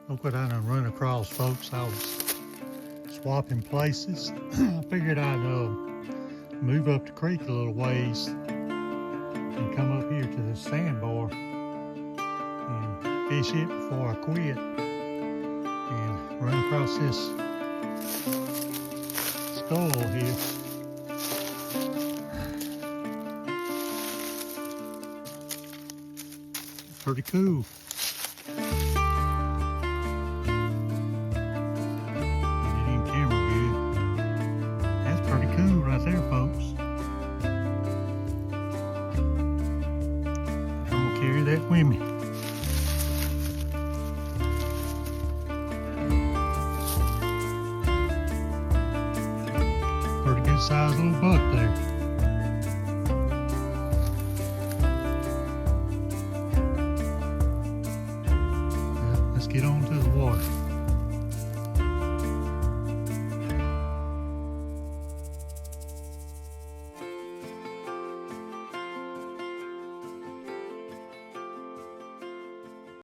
Look what I done run across, folks. I was swapping places. I figured I'd move up the creek a little ways and come up here to the sandbar and fish it before I quit, and run across this skull here. Pretty cool. Pretty cool right there, folks. I'm gonna carry that with me. Pretty good sized little buck there. Well, let's get on to the water.